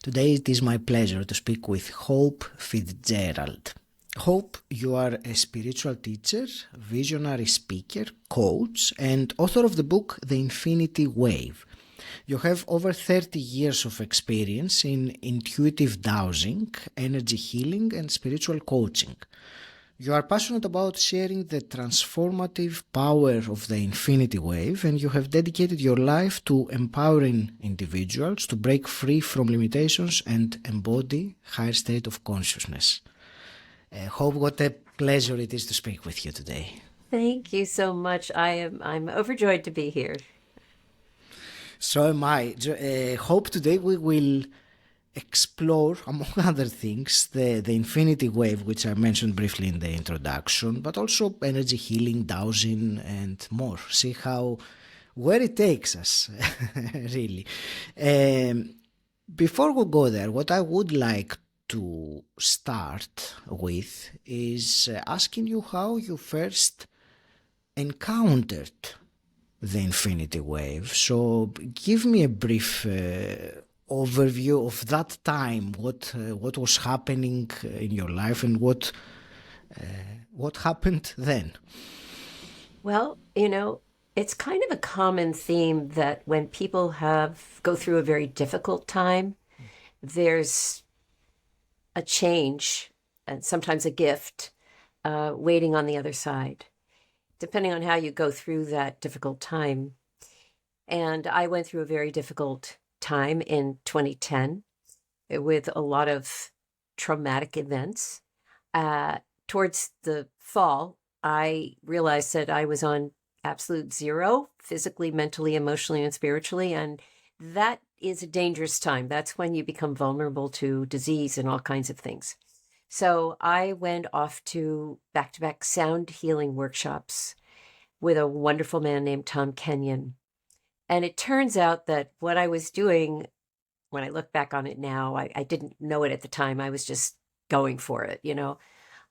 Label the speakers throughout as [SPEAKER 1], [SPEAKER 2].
[SPEAKER 1] Today it is my pleasure to speak with Hope Fitzgerald. Hope, you are a spiritual teacher, visionary speaker, coach, and author of the book The Infinity Wave. You have over 30 years of experience in intuitive dowsing, energy healing, and spiritual coaching. You are passionate about sharing the transformative power of the infinity wave, and you have dedicated your life to empowering individuals to break free from limitations and embody higher state of consciousness. Hope, what a pleasure it is to speak with you today.
[SPEAKER 2] Thank you so much. I'm overjoyed to be here.
[SPEAKER 1] So am I. Hope today we will explore, among other things, the infinity wave, which I mentioned briefly in the introduction, but also energy healing, dowsing, and more. See where it takes us, really. Before we go there, what I would like to start with is asking you how you first encountered the infinity wave. So give me a brief overview of that time. What was happening in your life, and what happened then?
[SPEAKER 2] Well, it's kind of a common theme that when people go through a very difficult time, there's a change and sometimes a gift waiting on the other side, depending on how you go through that difficult time. And I went through a very difficult time in 2010 with a lot of traumatic events. Towards the fall, I realized that I was on absolute zero, physically, mentally, emotionally, and spiritually. And that is a dangerous time. That's when you become vulnerable to disease and all kinds of things. So I went off to back-to-back sound healing workshops with a wonderful man named Tom Kenyon. And it turns out that what I was doing, when I look back on it now, I didn't know it at the time. I was just going for it, It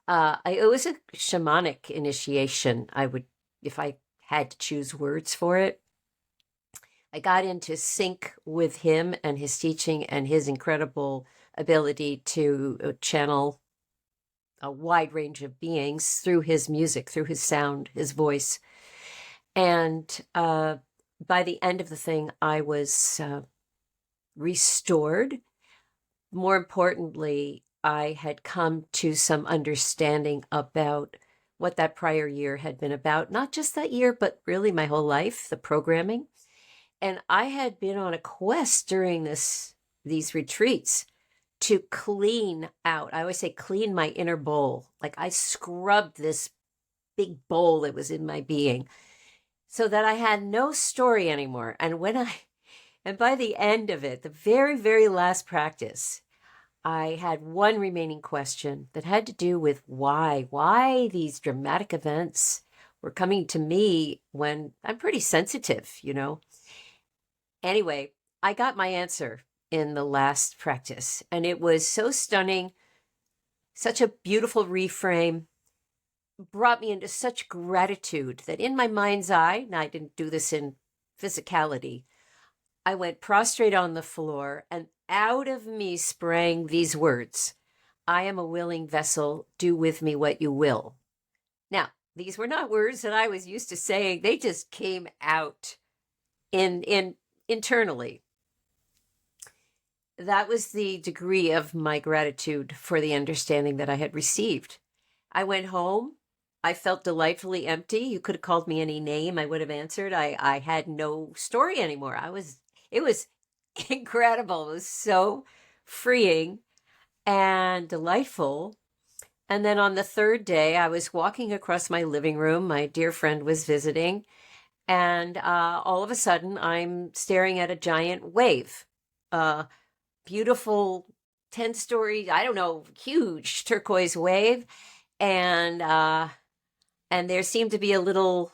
[SPEAKER 2] was a shamanic initiation. If I had to choose words for it, I got into sync with him and his teaching and his incredible ability to channel a wide range of beings through his music, through his sound, his voice. And by the end of the thing, I was restored. More importantly, I had come to some understanding about what that prior year had been about, not just that year, but really my whole life, the programming. And I had been on a quest during these retreats to clean out. I always say clean my inner bowl. Like I scrubbed this big bowl that was in my being so that I had no story anymore. And by the end of it, the very, very last practice, I had one remaining question that had to do with why these dramatic events were coming to me when I'm pretty sensitive, Anyway, I got my answer in the last practice, and it was so stunning, such a beautiful reframe, brought me into such gratitude that in my mind's eye, and I didn't do this in physicality, I went prostrate on the floor, and out of me sprang these words: I am a willing vessel, do with me what you will. Now, these were not words that I was used to saying. They just came out internally. That was the degree of my gratitude for the understanding that I had received. I went home. I felt delightfully empty. You could have called me any name. I would have answered. I had no story anymore. It was incredible. It was so freeing and delightful. And then on the third day, I was walking across my living room. My dear friend was visiting. And all of a sudden, I'm staring at a giant wave. Beautiful 10-story, I don't know, huge turquoise wave. And there seemed to be a little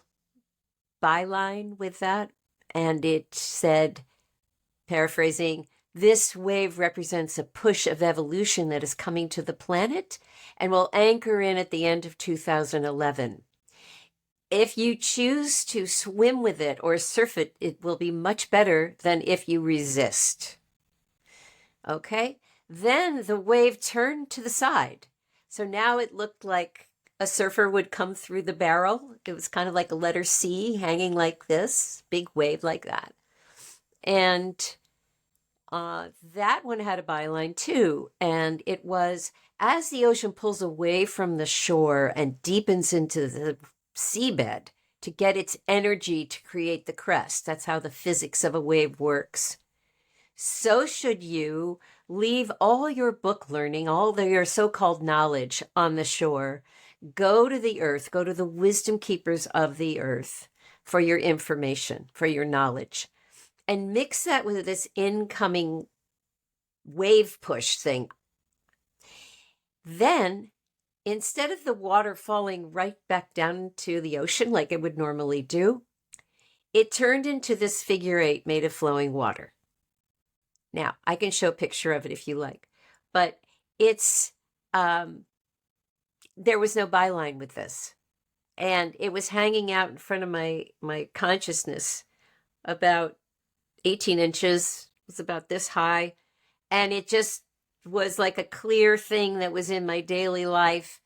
[SPEAKER 2] byline with that. And it said, paraphrasing, this wave represents a push of evolution that is coming to the planet and will anchor in at the end of 2011. If you choose to swim with it or surf it, it will be much better than if you resist. Okay. Then the wave turned to the side. So now it looked like a surfer would come through the barrel. It was kind of like a letter C hanging like this, big wave like that. And that one had a byline too. And it was as the ocean pulls away from the shore and deepens into the seabed to get its energy to create the crest. That's how the physics of a wave works. So should you leave all your book learning, your so-called knowledge on the shore. Go to the earth, go to the wisdom keepers of the earth for your information, for your knowledge, and mix that with this incoming wave push thing. Then, instead of the water falling right back down to the ocean like it would normally do, it turned into this figure eight made of flowing water. Now, I can show a picture of it if you like, but it's, there was no byline with this. And it was hanging out in front of my consciousness about 18 inches, it was about this high. And it just was like a clear thing that was in my daily life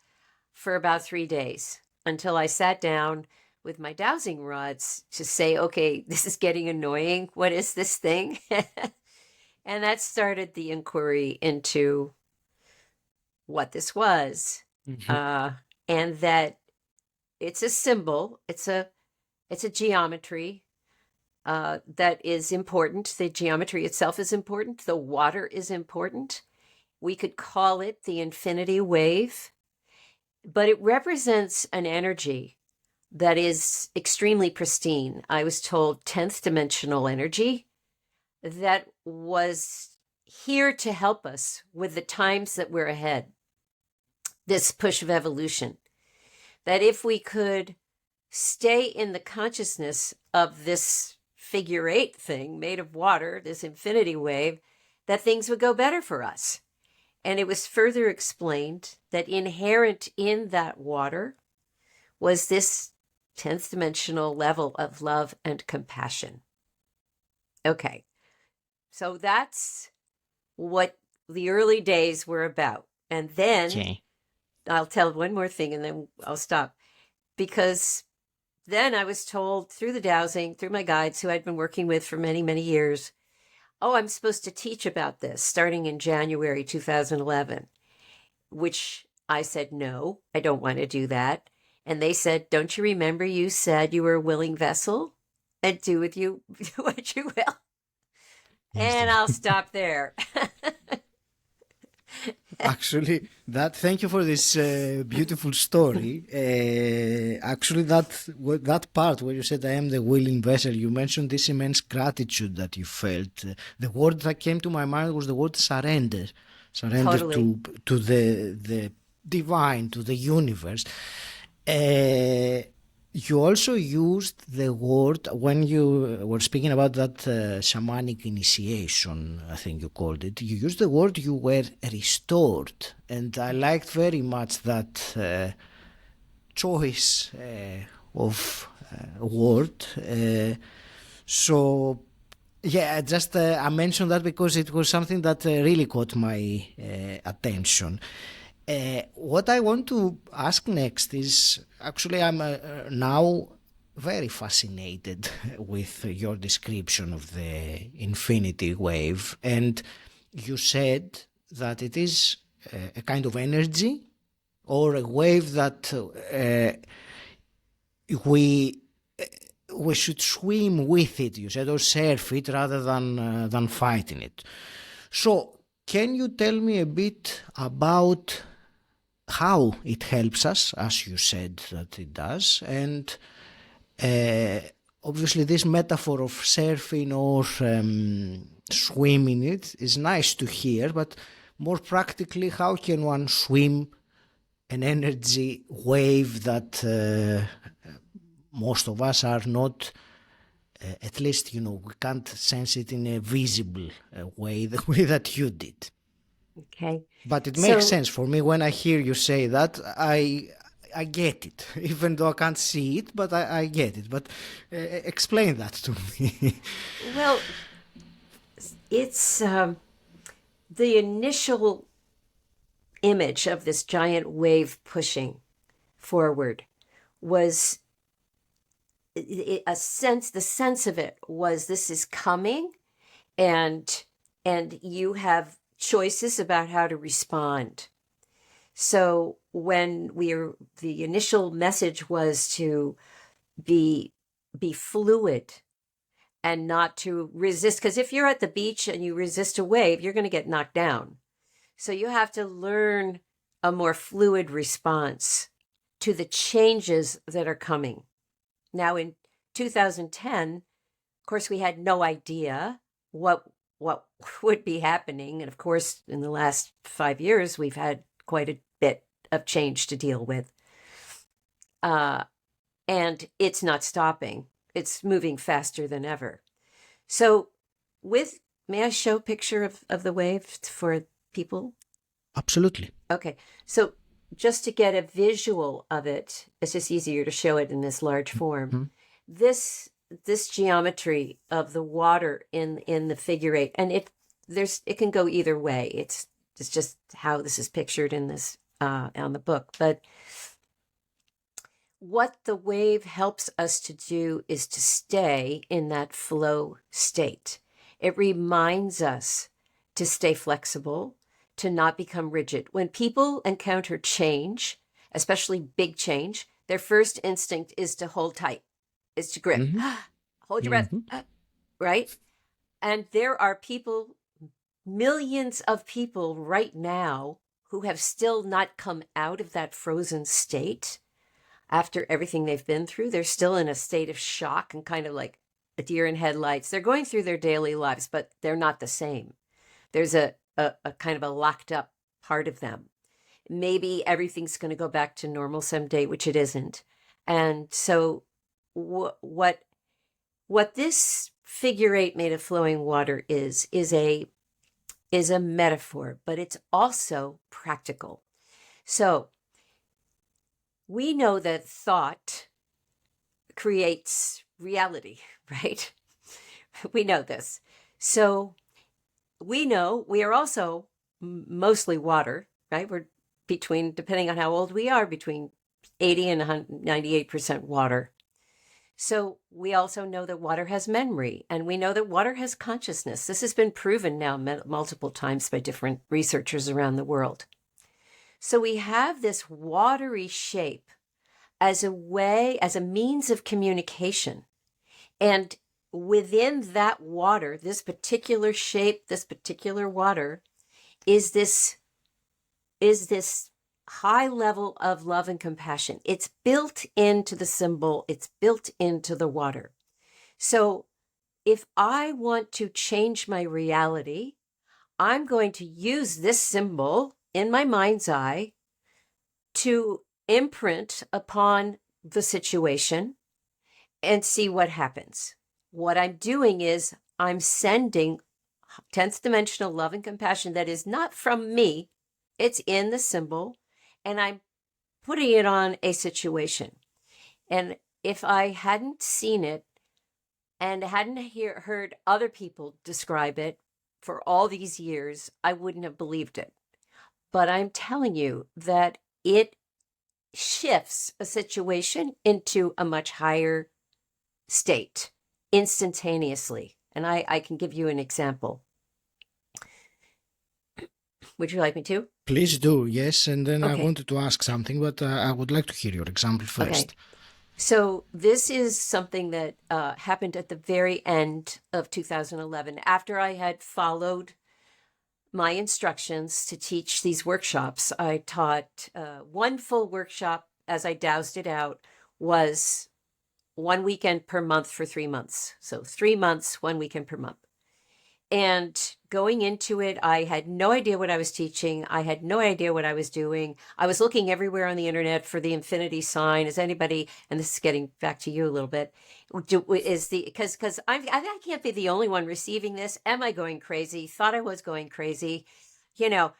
[SPEAKER 2] for about 3 days until I sat down with my dowsing rods to say, okay, this is getting annoying. What is this thing? And that started the inquiry into what this was.
[SPEAKER 1] Mm-hmm.
[SPEAKER 2] And that it's a symbol, it's a geometry that is important. The geometry itself is important. The water is important. We could call it the infinity wave, but it represents an energy that is extremely pristine. I was told 10th dimensional energy that was here to help us with the times that we're ahead. This push of evolution. That if we could stay in the consciousness of this figure eight thing made of water, this infinity wave, that things would go better for us. And it was further explained that inherent in that water was this 10th dimensional level of love and compassion. Okay, so that's what the early days were about. And then
[SPEAKER 1] Okay.
[SPEAKER 2] I'll tell one more thing and then I'll stop. Because then I was told through the dowsing, through my guides who I'd been working with for many, many years, oh, I'm supposed to teach about this starting in January 2011, which I said, no, I don't want to do that. And they said, don't you remember you said you were a willing vessel and do with you what you will? And I'll stop there.
[SPEAKER 1] Actually, thank you for this beautiful story. Actually, that part where you said I am the willing vessel, you mentioned this immense gratitude that you felt. The word that came to my mind was the word surrender. Surrender
[SPEAKER 2] Totally.
[SPEAKER 1] to the divine, to the universe. You also used the word when you were speaking about that shamanic initiation, I think you called it. You used the word you were restored, and I liked very much that choice of word. So, yeah, I mentioned that because it was something that really caught my attention. What I want to ask next is, actually I'm now very fascinated with your description of the infinity wave, and you said that it is a kind of energy or a wave that we should swim with it, you said, or surf it rather than fighting it. So can you tell me a bit about how it helps us, as you said that it does, and obviously this metaphor of surfing or swimming it is nice to hear, but more practically, how can one swim an energy wave that most of us are not, at least, we can't sense it in a visible way, the way that you did.
[SPEAKER 2] Okay.
[SPEAKER 1] But it makes
[SPEAKER 2] So,
[SPEAKER 1] sense for me when I hear you say that. I get it, even though I can't see it, but I get it. But explain that to me.
[SPEAKER 2] well, it's the initial image of this giant wave pushing forward was a sense, the sense of it was this is coming, and you have choices about how to respond. So when the initial message was to be fluid and not to resist, because if you're at the beach and you resist a wave, you're going to get knocked down. So you have to learn a more fluid response to the changes that are coming. Now in 2010, of course, we had no idea what would be happening. And of course, in the last 5 years, we've had quite a bit of change to deal with. And it's not stopping. It's moving faster than ever. So may I show a picture of the wave for people?
[SPEAKER 1] Absolutely.
[SPEAKER 2] Okay. So just to get a visual of it, it's just easier to show it in this large form.
[SPEAKER 1] Mm-hmm.
[SPEAKER 2] This geometry of the water in the figure eight, and it can go either way. It's just how this is pictured in this on the book. But what the wave helps us to do is to stay in that flow state. It reminds us to stay flexible, to not become rigid. When people encounter change, especially big change, their first instinct is to hold tight, is to grip.
[SPEAKER 1] Mm-hmm.
[SPEAKER 2] Hold your breath,
[SPEAKER 1] Mm-hmm.
[SPEAKER 2] right? And there are people, millions of people right now who have still not come out of that frozen state after everything they've been through. They're still in a state of shock and kind of like a deer in headlights. They're going through their daily lives, but they're not the same. There's a kind of a locked up part of them. Maybe everything's going to go back to normal someday, which it isn't. And so what this figure eight made of flowing water is a metaphor, but it's also practical. So we know that thought creates reality, right? We know this. So we know we are also mostly water, right? We're depending on how old we are, between 80 and 98% water. So we also know that water has memory, and we know that water has consciousness. This has been proven now multiple times by different researchers around the world. So we have this watery shape as a means of communication. And within that water, this particular shape, this particular water, is this high level of love and compassion. It's built into the symbol. It's built into the water. So if I want to change my reality, I'm going to use this symbol in my mind's eye to imprint upon the situation and see what happens. What I'm doing is I'm sending 10th dimensional love and compassion that is not from me. It's in the symbol, and I'm putting it on a situation. And if I hadn't seen it and hadn't heard other people describe it for all these years, I wouldn't have believed it. But I'm telling you that it shifts a situation into a much higher state instantaneously. And I can give you an example. Would you like me to?
[SPEAKER 1] Please do, yes. And then I
[SPEAKER 2] Okay.
[SPEAKER 1] wanted to ask something, but I would like to hear your example first.
[SPEAKER 2] Okay. So this is something that happened at the very end of 2011, after I had followed my instructions to teach these workshops. I taught one full workshop, as I dowsed it out, was 1 weekend per month for 3 months. So 3 months, 1 weekend per month. And going into it, I had no idea what I was teaching. I had no idea what I was doing. I was looking everywhere on the internet for the infinity sign. Is anybody, and this is getting back to you a little bit, because I can't be the only one receiving this. Am I going crazy? Thought I was going crazy. Really,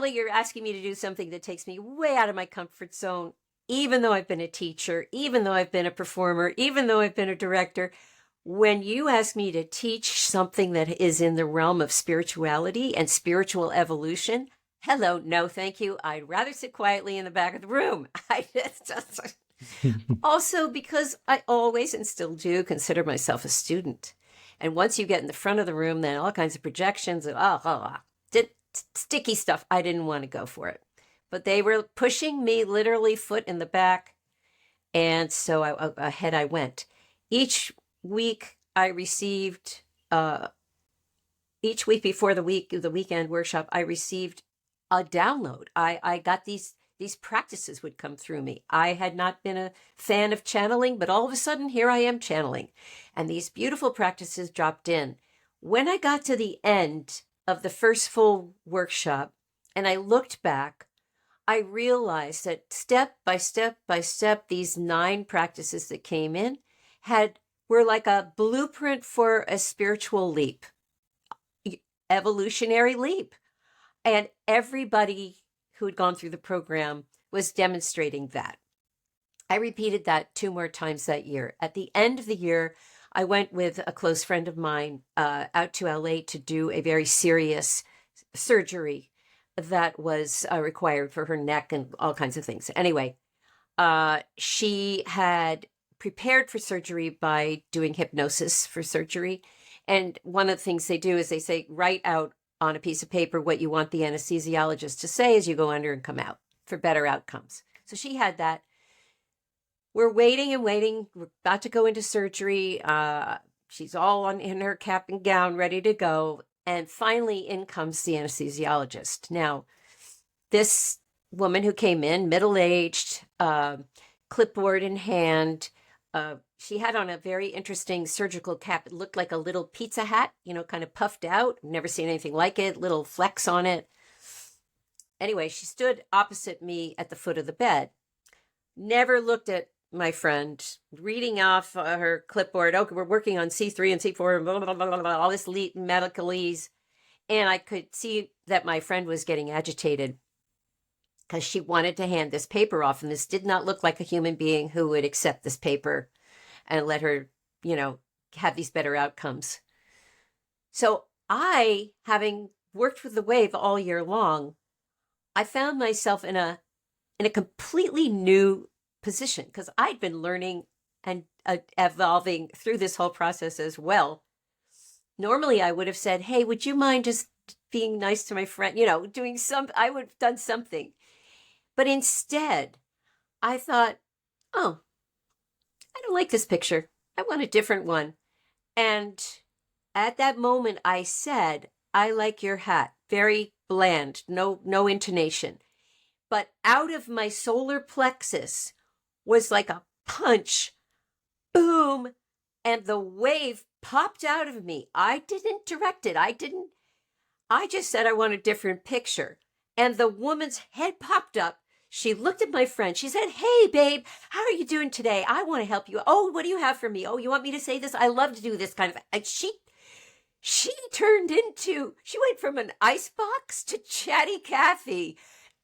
[SPEAKER 2] you're asking me to do something that takes me way out of my comfort zone, even though I've been a teacher, even though I've been a performer, even though I've been a director. when you ask me to teach something that is in the realm of spirituality and spiritual evolution, hello, no, thank you. I'd rather sit quietly in the back of the room. Also, because I always and still do consider myself a student. And once you get in the front of the room, then all kinds of projections of sticky stuff. I didn't want to go for it. But they were pushing me literally foot in the back. And so ahead I went. Each week I received, each week before the weekend workshop, I received a download. I got these practices would come through me. I had not been a fan of channeling, but all of a sudden here I am channeling. And these beautiful practices dropped in. When I got to the end of the first full workshop and I looked back, I realized that step by step by step, these 9 practices that came in were like a blueprint for a spiritual leap, evolutionary leap. And everybody who had gone through the program was demonstrating that. I repeated that 2 more times that year. At the end of the year, I went with a close friend of mine out to LA to do a very serious surgery that was required for her neck and all kinds of things. Anyway, she had prepared for surgery by doing hypnosis for surgery. And one of the things they do is they say, write out on a piece of paper what you want the anesthesiologist to say as you go under and come out for better outcomes. So she had that. We're waiting and waiting. We're about to go into surgery. She's all in her cap and gown, ready to go. And finally, in comes the anesthesiologist. Now, this woman who came in, middle-aged, clipboard in hand, she had on a very interesting surgical cap. It looked like a little pizza hat, kind of puffed out. Never seen anything like it, little flecks on it. Anyway, she stood opposite me at the foot of the bed. Never looked at my friend, reading off her clipboard. Okay, we're working on C3 and C4, blah, blah, blah, blah, all this medicalese. And I could see that my friend was getting agitated because she wanted to hand this paper off. And this did not look like a human being who would accept this paper and let her, have these better outcomes. So I, having worked with the wave all year long, I found myself in a completely new position because I'd been learning and evolving through this whole process as well. Normally I would have said, hey, would you mind just being nice to my friend? I would have done something. But instead, I thought, oh, I don't like this picture. I want a different one. And at that moment, I said, I like your hat. Very bland, no intonation. But out of my solar plexus was like a punch, boom, and the wave popped out of me. I didn't direct it. I just said I want a different picture. And the woman's head popped up. She looked at my friend. She said, hey, babe, how are you doing today? I want to help you. Oh, what do you have for me? Oh, you want me to say this? I love to do this kind of. And she went from an icebox to chatty Cathy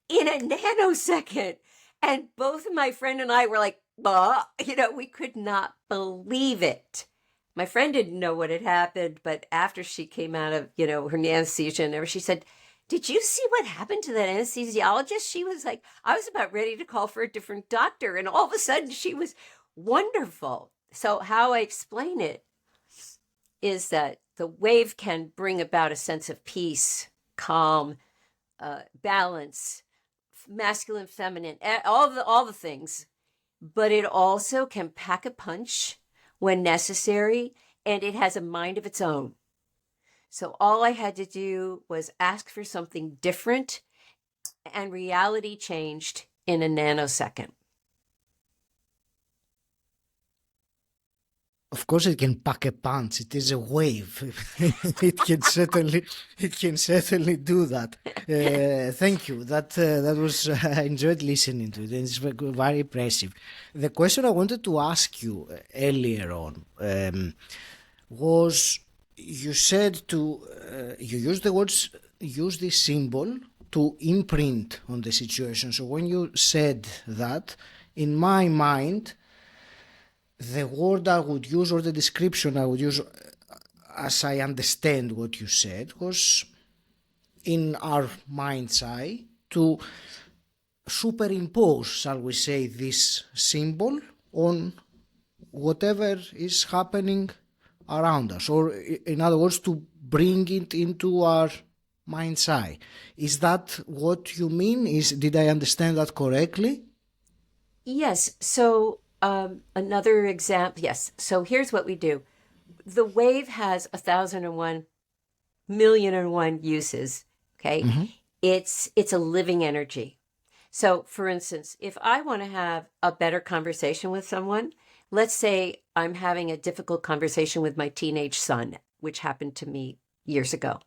[SPEAKER 2] in a nanosecond. And both my friend and I were like, we could not believe it. My friend didn't know what had happened, but after she came out of, her anesthesia and everything, she said, did you see what happened to that anesthesiologist? She was like, I was about ready to call for a different doctor. And all of a sudden she was wonderful. So how I explain it is that the wave can bring about a sense of peace, calm, balance, masculine, feminine, all the things. But it also can pack a punch when necessary, and it has a mind of its own. So all I had to do was ask for something different, and reality changed in a nanosecond.
[SPEAKER 1] Of course, it can pack a punch. It is a wave. It can certainly do that. Thank you. That was I enjoyed listening to it. It's very impressive. The question I wanted to ask you earlier on was, you said you used the words, use this symbol to imprint on the situation. So when you said that, in my mind, the word I would use, or the description I would use, as I understand what you said, was in our mind's eye to superimpose, shall we say, this symbol on whatever is happening around us, or in other words, to bring it into our mind's eye. Is that what you mean? Did I understand that correctly?
[SPEAKER 2] Yes. So another example. Yes. So here's what we do. The wave has 1,001,000,001 uses. Okay.
[SPEAKER 1] Mm-hmm.
[SPEAKER 2] It's a living energy. So for instance, if I want to have a better conversation with someone, let's say I'm having a difficult conversation with my teenage son, which happened to me years ago.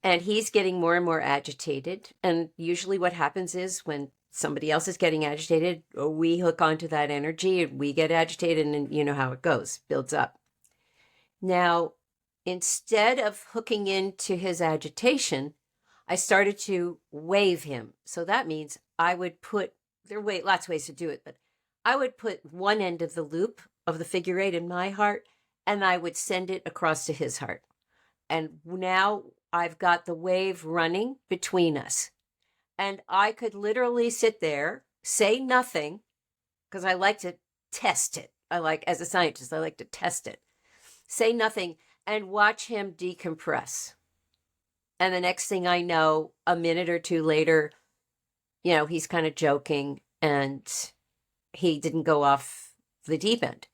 [SPEAKER 2] And he's getting more and more agitated. And usually what happens is when somebody else is getting agitated, we hook onto that energy, we get agitated, and you know how it goes, builds up. Now, instead of hooking into his agitation, I started to wave him. So that means I would put, there are lots of ways to do it, but I would put one end of the loop of the figure eight in my heart, and I would send it across to his heart. And now I've got the wave running between us. And I could literally sit there, say nothing, because I like to test it. As a scientist, I like to test it. Say nothing and watch him decompress. And the next thing I know, a minute or two later, he's kind of joking and he didn't go off the deep end.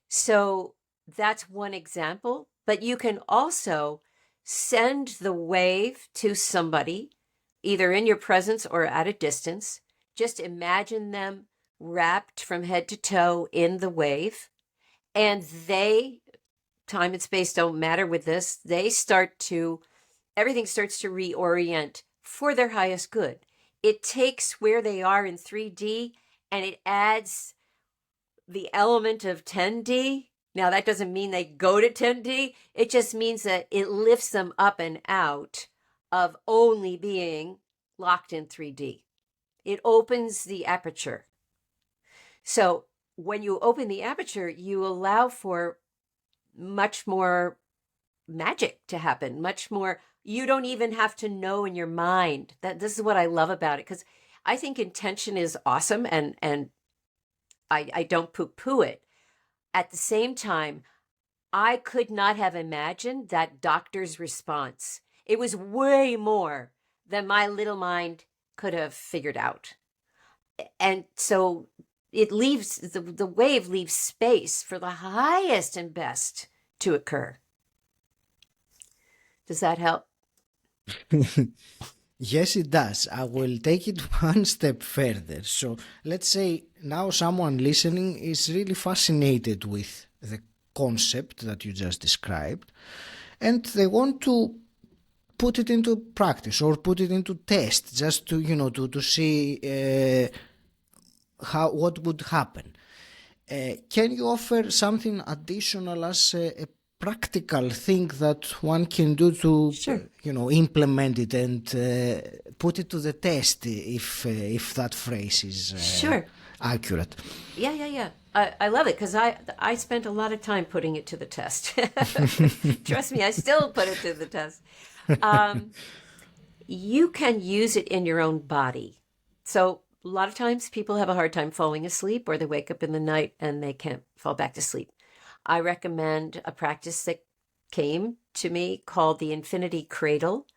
[SPEAKER 2] So that's one example. But you can also send the wave to somebody, either in your presence or at a distance. Just imagine them wrapped from head to toe in the wave. And time and space don't matter with this. Everything starts to reorient for their highest good. It takes where they are in 3D and it adds the element of 10D. Now, that doesn't mean they go to 10D. It just means that it lifts them up and out of only being locked in 3D. It opens the aperture. So when you open the aperture, you allow for much more magic to happen, much more. You don't even have to know in your mind. This is what I love about it, because I think intention is awesome, and I don't poo-poo it. At the same time, I could not have imagined that doctor's response. It was way more than my little mind could have figured out. And so it leaves, the wave leaves space for the highest and best to occur. Does that help?
[SPEAKER 1] Yes, it does. I will take it one step further. So let's say now someone listening is really fascinated with the concept that you just described, and they want to put it into practice or put it into test, just to to see what would happen. Can you offer something additional as a practical thing that one can do to
[SPEAKER 2] Sure.
[SPEAKER 1] Implement it and put it to the test, if that phrase is
[SPEAKER 2] Sure.
[SPEAKER 1] accurate?
[SPEAKER 2] Yeah. I love it, because I spent a lot of time putting it to the test. Trust me, I still put it to the test. You can use it in your own body. So a lot of times people have a hard time falling asleep, or they wake up in the night and they can't fall back to sleep. I recommend a practice that came to me called the Infinity Cradle.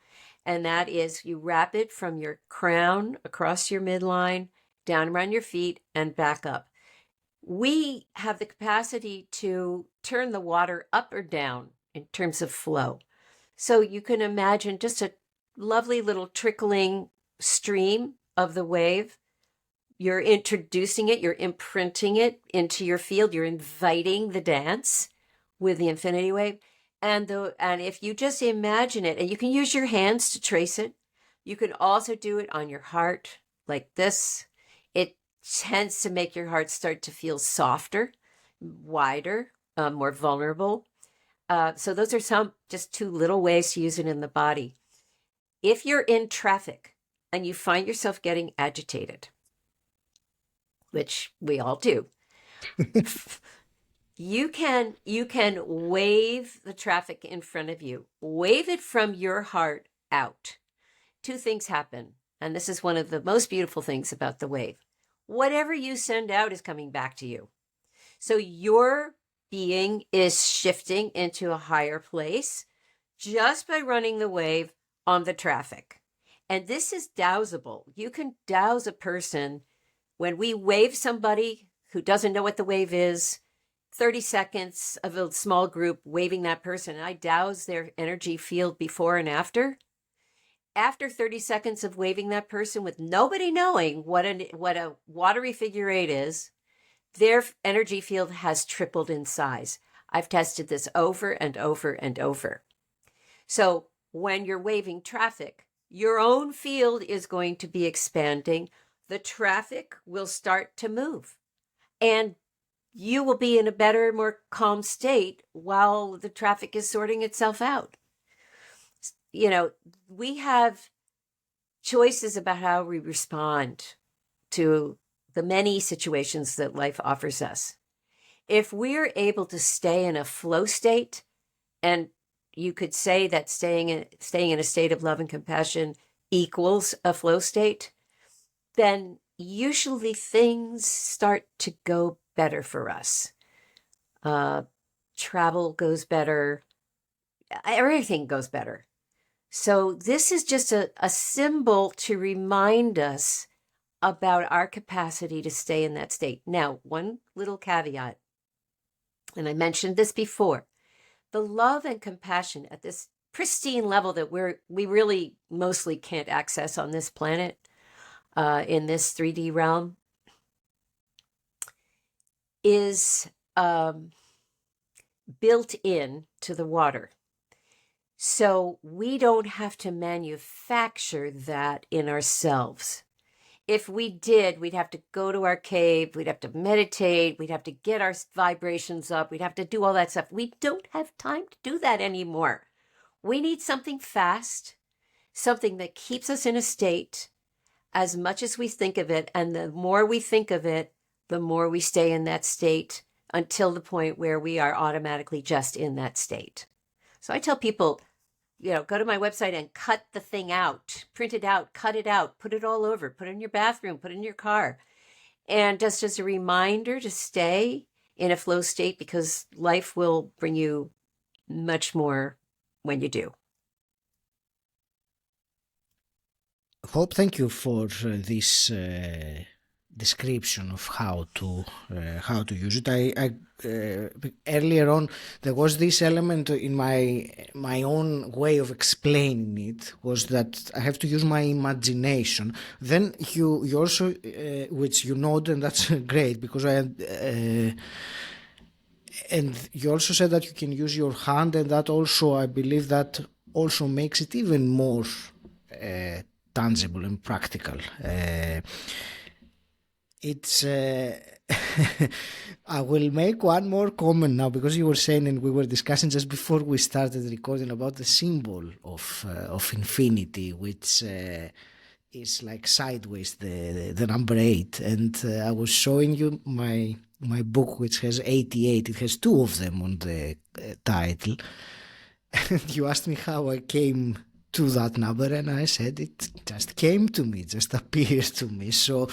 [SPEAKER 2] And that is, you wrap it from your crown across your midline, down around your feet, and back up. We have the capacity to turn the water up or down in terms of flow. So you can imagine just a lovely little trickling stream of the wave. You're introducing it, you're imprinting it into your field, you're inviting the dance with the infinity wave. And if you just imagine it, and you can use your hands to trace it, you can also do it on your heart like this. It tends to make your heart start to feel softer, wider, more vulnerable. So those are just two little ways to use it in the body. If you're in traffic and you find yourself getting agitated, which we all do, You can wave the traffic in front of you. Wave it from your heart out. Two things happen, and this is one of the most beautiful things about the wave. Whatever you send out is coming back to you. So your being is shifting into a higher place just by running the wave on the traffic. And this is dowsable. You can douse a person. When we wave somebody who doesn't know what the wave is, 30 seconds of a small group waving that person, I douse their energy field before and after. After 30 seconds of waving that person with nobody knowing what a watery figure eight is, their energy field has tripled in size. I've tested this over and over and over. So when you're waving traffic, your own field is going to be expanding. The traffic will start to move. And you will be in a better, more calm state while the traffic is sorting itself out. You know, we have choices about how we respond to the many situations that life offers us. If we're able to stay in a flow state, and you could say that staying in a state of love and compassion equals a flow state, then usually things start to go better for us. Travel goes better. Everything goes better. So this is just a symbol to remind us about our capacity to stay in that state. Now, one little caveat, and I mentioned this before, the love and compassion at this pristine level that we really mostly can't access on this planet, in this 3D realm, is built in to the water. So we don't have to manufacture that in ourselves. If we did, we'd have to go to our cave, we'd have to meditate, we'd have to get our vibrations up, we'd have to do all that stuff. We don't have time to do that anymore. We need something fast, something that keeps us in a state as much as we think of it. And the more we think of it, the more we stay in that state until the point where we are automatically just in that state. So I tell people, go to my website and cut the thing out, print it out, cut it out, put it all over, put it in your bathroom, put it in your car. And just as a reminder to stay in a flow state, because life will bring you much more when you do.
[SPEAKER 1] Hope, thank you for this description of how to use it. I earlier on there was this element in my own way of explaining it, was that I have to use my imagination. Then you also which you noted, and that's great, because and you also said that you can use your hand, and that also, I believe, that also makes it even more tangible and practical. It's I will make one more comment now, because you were saying, and we were discussing just before we started recording, about the symbol of infinity, which is like sideways, the number 8. And I was showing you my book, which has 88. It has 2 of them on the title. And you asked me how I came to that number, and I said it just came to me, just appeared to me. So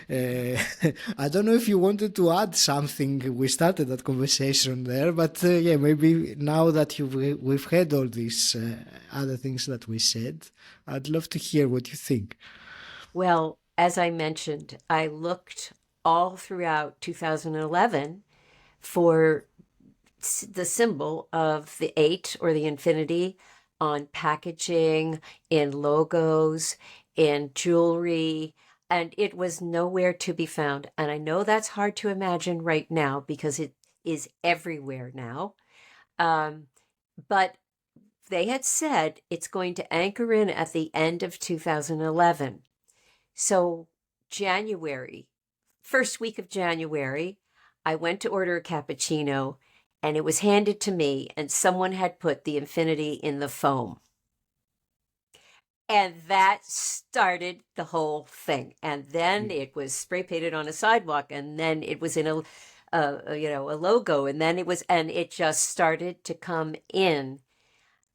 [SPEAKER 1] I don't know if you wanted to add something. We started that conversation there, but yeah, maybe now that we've had all these other things that we said, I'd love to hear what you think.
[SPEAKER 2] Well, as I mentioned, I looked all throughout 2011 for the symbol of the 8 or the infinity on packaging, in logos, in jewelry, and it was nowhere to be found. And I know that's hard to imagine right now because it is everywhere now. But they had said it's going to anchor in at the end of 2011. So January, first week of January, I went to order a cappuccino, and it was handed to me, and someone had put the infinity in the foam. And that started the whole thing. And then it was spray painted on a sidewalk, and then it was in a logo, and then it just started to come in.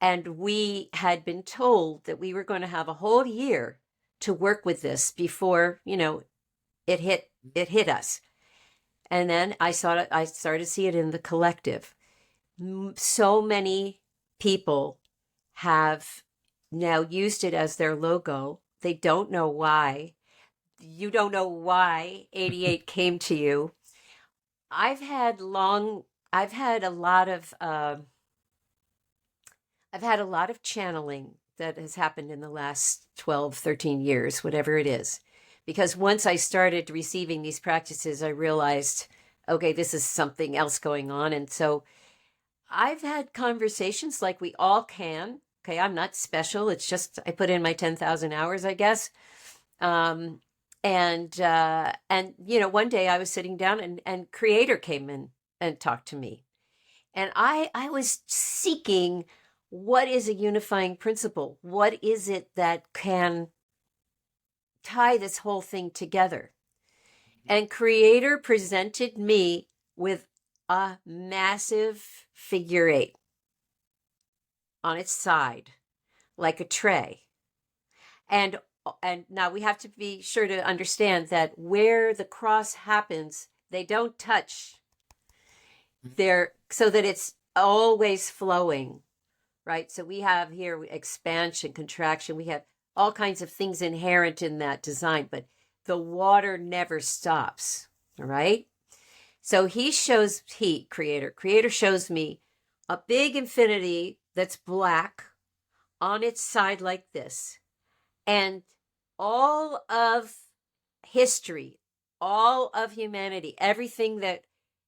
[SPEAKER 2] And we had been told that we were going to have a whole year to work with this before, it hit us. And then I started to see it in the collective. So many people have now used it as their logo. They don't know why. You don't know why 88 came to you. I've had a lot of channeling that has happened in the last 12, 13 years, whatever it is. Because once I started receiving these practices, I realized, okay, this is something else going on. And so I've had conversations like we all can. Okay, I'm not special. It's just I put in my 10,000 hours, I guess. And one day I was sitting down and Creator came in and talked to me. And I was seeking, what is a unifying principle? What is it that can tie this whole thing together? And Creator presented me with a massive figure 8 on its side, like a tray. And now we have to be sure to understand that where the cross happens, they don't touch. They're so that it's always flowing, right? So we have here expansion, contraction. We have all kinds of things inherent in that design, but the water never stops, all right? So Creator shows me a big infinity that's black on its side like this. And all of history, all of humanity, everything that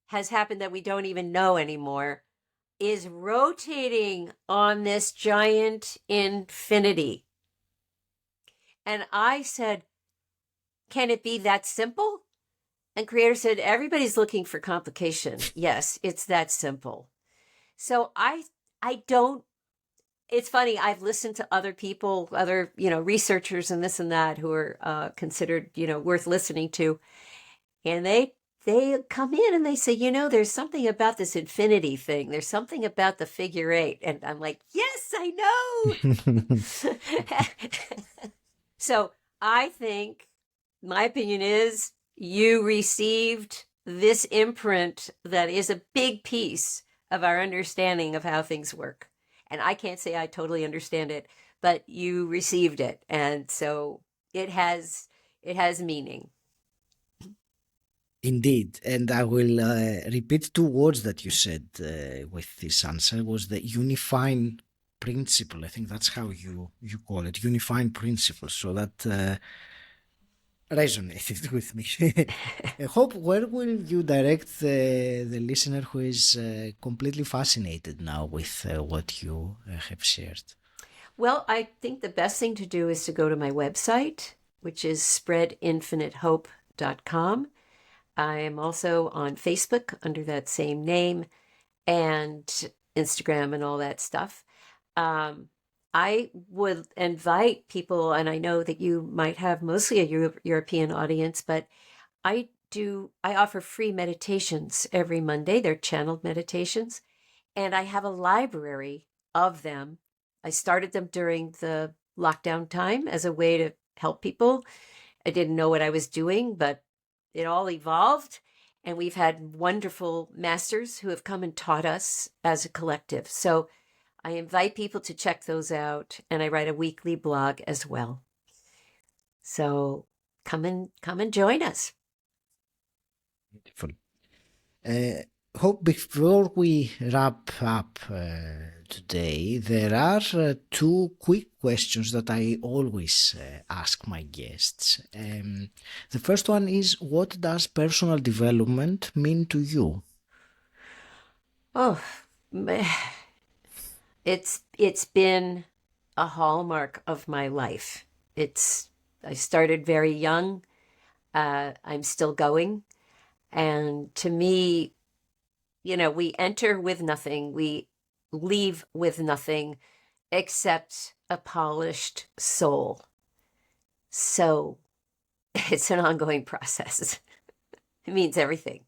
[SPEAKER 2] has happened that we don't even know anymore is rotating on this giant infinity. And I said, can it be that simple? And Creator said, everybody's looking for complication. Yes, it's that simple. So I don't, it's funny, I've listened to other people, other, researchers and this and that who are considered, worth listening to. And they come in and they say, there's something about this infinity thing. There's something about the figure 8. And I'm like, yes, I know. So I think my opinion is you received this imprint that is a big piece of our understanding of how things work. And I can't say I totally understand it, but you received it. And so it has meaning.
[SPEAKER 1] Indeed, and I will repeat two words that you said with this answer was the unifying principle. I think that's how you call it, unifying principle. So that resonated with me. Hope, where will you direct the listener who is completely fascinated now with what you have shared?
[SPEAKER 2] Well, I think the best thing to do is to go to my website, which is spreadinfinitehope.com. I am also on Facebook under that same name and Instagram and all that stuff. I would invite people, and I know that you might have mostly a European audience, but I offer free meditations every Monday. They're channeled meditations, and I have a library of them. I started them during the lockdown time as a way to help people. I didn't know what I was doing, but it all evolved, and we've had wonderful masters who have come and taught us as a collective. So I invite people to check those out, and I write a weekly blog as well. So come and join us.
[SPEAKER 1] Beautiful. Hope, before we wrap up today, there are two quick questions that I always ask my guests. The first one is, what does personal development mean to you?
[SPEAKER 2] Oh, it's been a hallmark of my life. I started very young. I'm still going. And to me, we enter with nothing. We leave with nothing except a polished soul. So it's an ongoing process. It means everything.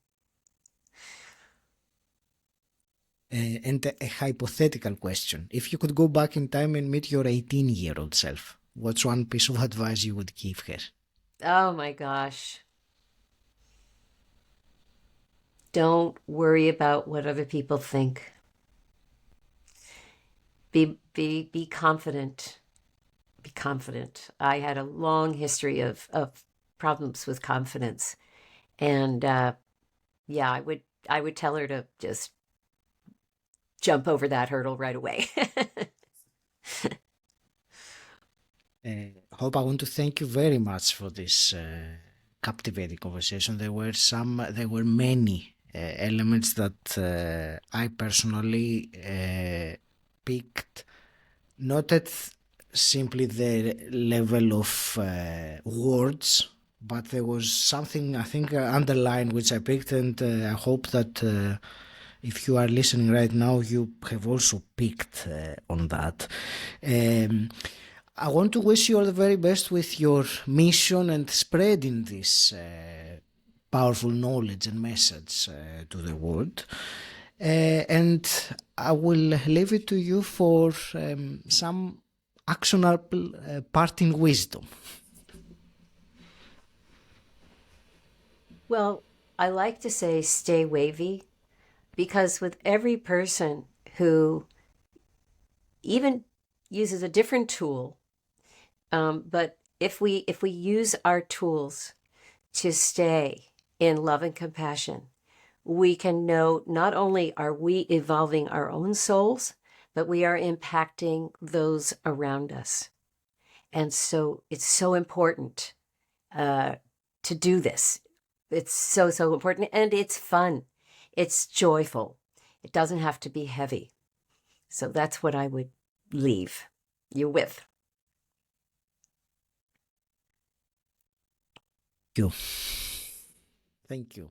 [SPEAKER 1] And a hypothetical question. If you could go back in time and meet your 18-year-old self, what's one piece of advice you would give her?
[SPEAKER 2] Oh my gosh. Don't worry about what other people think. Be confident. Be confident. I had a long history of problems with confidence. And yeah, I would tell her to just jump over that hurdle right away.
[SPEAKER 1] Hope, I want to thank you very much for this captivating conversation. There were many elements that I personally picked, not at simply the level of words, but there was something, I think, underlined which I picked, and I hope that if you are listening right now, you have also picked on that. I want to wish you all the very best with your mission and spreading this powerful knowledge and message to the world. And I will leave it to you for some actionable parting wisdom.
[SPEAKER 2] Well, I like to say stay wavy, because with every person who even uses a different tool, but if we use our tools to stay in love and compassion, we can know not only are we evolving our own souls, but we are impacting those around us. And so it's so important to do this. It's so, so important. And it's fun. It's joyful. It doesn't have to be heavy. So that's what I would leave you with.
[SPEAKER 1] Thank you. Thank you.